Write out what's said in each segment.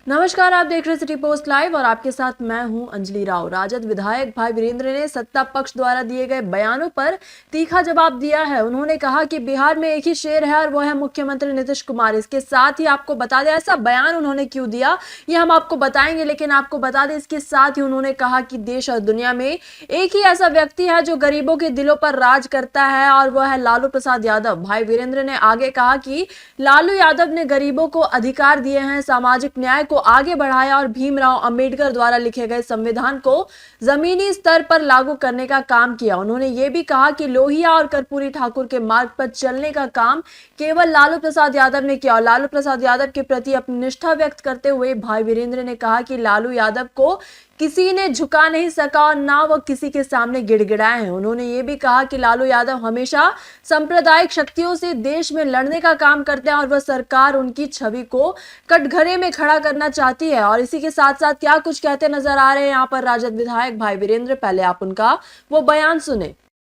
नमस्कार, आप देख रहे हैं सिटी पोस्ट लाइव और आपके साथ मैं हूं अंजलि राव। राजद विधायक भाई वीरेंद्र ने सत्ता पक्ष द्वारा दिए गए बयानों पर तीखा जवाब दिया है। उन्होंने कहा कि बिहार में एक ही शेर है और वो है मुख्यमंत्री नीतीश कुमार। इसके साथ ही आपको बता दें ऐसा बयान उन्होंने क्यों दिया ये हम आपको बताएंगे, लेकिन आपको बता दें इसके साथ ही उन्होंने कहा कि देश और दुनिया में एक ही ऐसा व्यक्ति है जो गरीबों के दिलों पर राज करता है और वह है लालू प्रसाद यादव। भाई वीरेंद्र ने आगे कहा कि लालू यादव ने गरीबों को अधिकार दिए हैं, सामाजिक न्याय को आगे बढ़ाया और भीमराव अंबेडकर द्वारा लिखे गए संविधान को जमीनी स्तर पर लागू करने का काम किया। उन्होंने ये भी कहा कि लोहिया और कर्पूरी ठाकुर के मार्ग पर चलने का काम केवल लालू प्रसाद यादव ने किया और लालू प्रसाद यादव के प्रति अपनी निष्ठा व्यक्त करते हुए भाई वीरेंद्र ने कहा कि लालू यादव को किसी ने झुका नहीं सका और ना वो किसी के सामने गिड़गिड़ाए हैं। उन्होंने ये भी कहा कि लालू यादव हमेशा सांप्रदायिक शक्तियों से देश में लड़ने का काम करते हैं और वह सरकार उनकी छवि को कटघरे में खड़ा करना चाहती है। और इसी के साथ साथ क्या कुछ कहते नजर आ रहे हैं यहाँ पर राजद विधायक भाई वीरेंद्र, पहले आप उनका वो बयान सुने।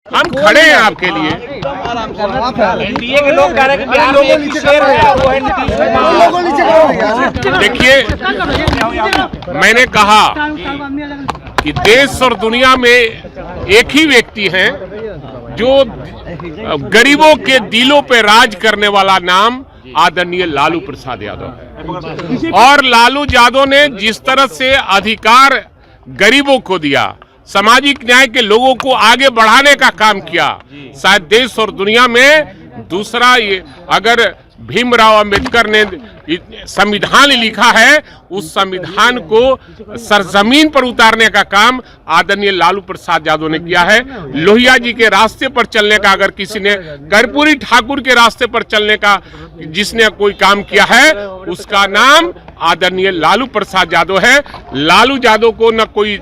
हम खड़े हैं आपके लिए। एनडीए के लोग कह रहे हैं कि मेरे लोगों नीचे शेर है, वो है नीतीश कुमार। देखिए, मैंने कहा कि देश और दुनिया में एक ही व्यक्ति है जो गरीबों के दिलों पे राज करने वाला नाम आदरणीय लालू प्रसाद यादव। और लालू यादव ने जिस तरह से अधिकार गरीबों को दिया, सामाजिक न्याय के लोगों को आगे बढ़ाने का काम किया, शायद देश और दुनिया में दूसरा ये अगर भीमराव अंबेडकर ने संविधान लिखा है, उस संविधान को सरजमीन पर उतारने का काम आदरणीय लालू प्रसाद यादव ने किया है। लोहिया जी के रास्ते पर चलने का अगर किसी ने, कर्पूरी ठाकुर के रास्ते पर चलने का जिसने कोई काम किया है, उसका नाम आदरणीय लालू प्रसाद यादव है। लालू यादव को न कोई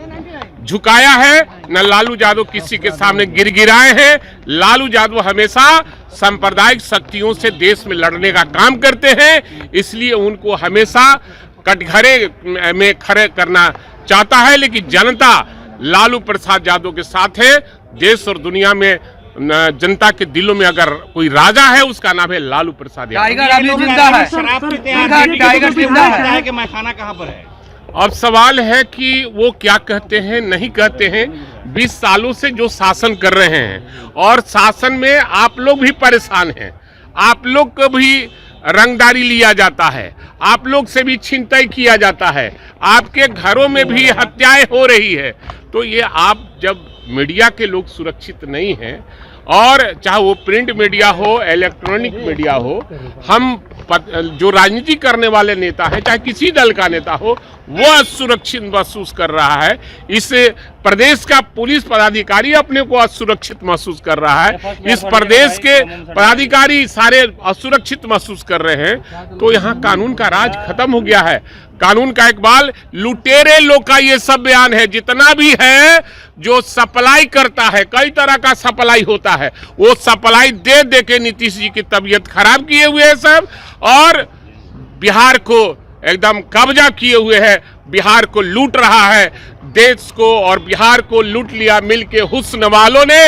झुकाया है, न लालू यादव किसी के सामने गिड़गिड़ाए हैं। लालू यादव हमेशा सांप्रदायिक शक्तियों से देश में लड़ने का काम करते हैं, इसलिए उनको हमेशा कटघरे में खड़े करना चाहता है। लेकिन जनता लालू प्रसाद यादव के साथ है। देश और दुनिया में जनता के दिलों में अगर कोई राजा है, उसका नाम है लालू प्रसाद यादव। टाइगर अभी जिंदा है, शराब पीते हैं, टाइगर जिंदा है कि मैखाना कहाँ पर है? अब सवाल है कि वो क्या कहते हैं, नहीं कहते हैं। 20 सालों से जो शासन कर रहे हैं और शासन में आप लोग भी परेशान हैं, आप लोग को भी रंगदारी लिया जाता है, आप लोग से भी छिनतई किया जाता है, आपके घरों में भी हत्याएं हो रही है। तो ये आप जब मीडिया के लोग सुरक्षित नहीं हैं, और चाहे वो प्रिंट मीडिया हो, इलेक्ट्रॉनिक मीडिया हो, हम जो राजनीति करने वाले नेता हैं, चाहे किसी दल का नेता हो, वो असुरक्षित महसूस कर रहा है। इस प्रदेश का पुलिस पदाधिकारी अपने को असुरक्षित महसूस कर रहा है, इस प्रदेश के पदाधिकारी सारे असुरक्षित महसूस कर रहे हैं। तो यहाँ कानून का राज खत्म हो गया है, कानून का इकबाल। लुटेरे लोग का ये सब बयान है, जितना भी है जो सप्लाई करता है, कई तरह का सप्लाई होता है, वो सप्लाई दे दे के नीतीश जी की तबीयत खराब किए हुए है सब, और बिहार को एकदम कब्जा किए हुए है, बिहार को लूट रहा है। देश को और बिहार को लूट लिया मिलके हुस्न वालों ने,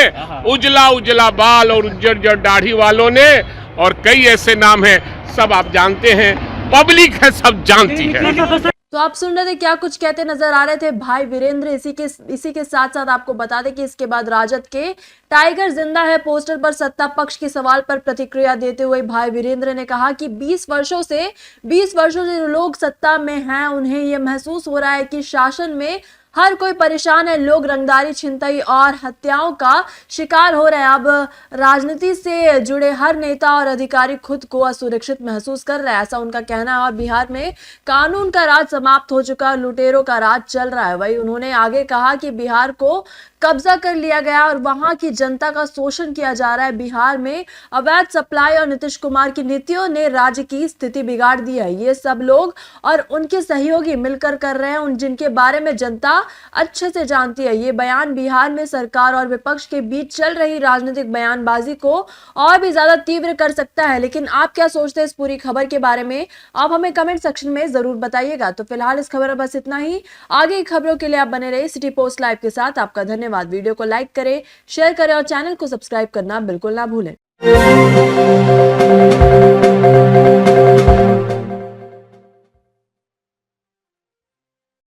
उजला उजला बाल और उज्जर दाढ़ी वालों ने, और कई ऐसे नाम हैं, सब आप जानते हैं, पब्लिक है, सब जानती है। तो आप सुन रहे थे क्या कुछ कहते नजर आ रहे थे भाई वीरेंद्र। इसी के साथ साथ आपको बता दें कि इसके बाद राजद के टाइगर जिंदा है पोस्टर पर सत्ता पक्ष के सवाल पर प्रतिक्रिया देते हुए भाई वीरेंद्र ने कहा कि 20 वर्षों से जो लोग सत्ता में हैं, उन्हें यह महसूस हो रहा है कि शासन में हर कोई परेशान है, लोग रंगदारी, छिनतई और हत्याओं का शिकार हो रहे हैं। अब राजनीति से जुड़े हर नेता और अधिकारी खुद को असुरक्षित महसूस कर रहा है, ऐसा उनका कहना है। और बिहार में कानून का राज समाप्त हो चुका, लुटेरों का राज चल रहा है। वही उन्होंने आगे कहा कि बिहार को कब्जा कर लिया गया और वहां की जनता का शोषण किया जा रहा है। बिहार में अवैध सप्लाई और नीतीश कुमार की नीतियों ने राज्य की स्थिति बिगाड़ दी है। ये सब लोग और उनके सहयोगी मिलकर कर रहे हैं, उन जिनके बारे में जनता अच्छे से जानती है। ये बयान बिहार में सरकार और विपक्ष के बीच चल रही राजनीतिक बयानबाजी को और भी ज्यादा तीव्र कर सकता है। लेकिन आप क्या सोचते हैं इस पूरी खबर के बारे में, आप हमें कमेंट सेक्शन में जरूर बताइएगा। तो फिलहाल इस खबर में बस इतना ही। आगे की खबरों के लिए आप बने रहिए सिटी पोस्ट लाइव के साथ। आपका धन्यवाद। वीडियो को लाइक करें, शेयर करें और चैनल को सब्सक्राइब करना बिल्कुल ना भूलें।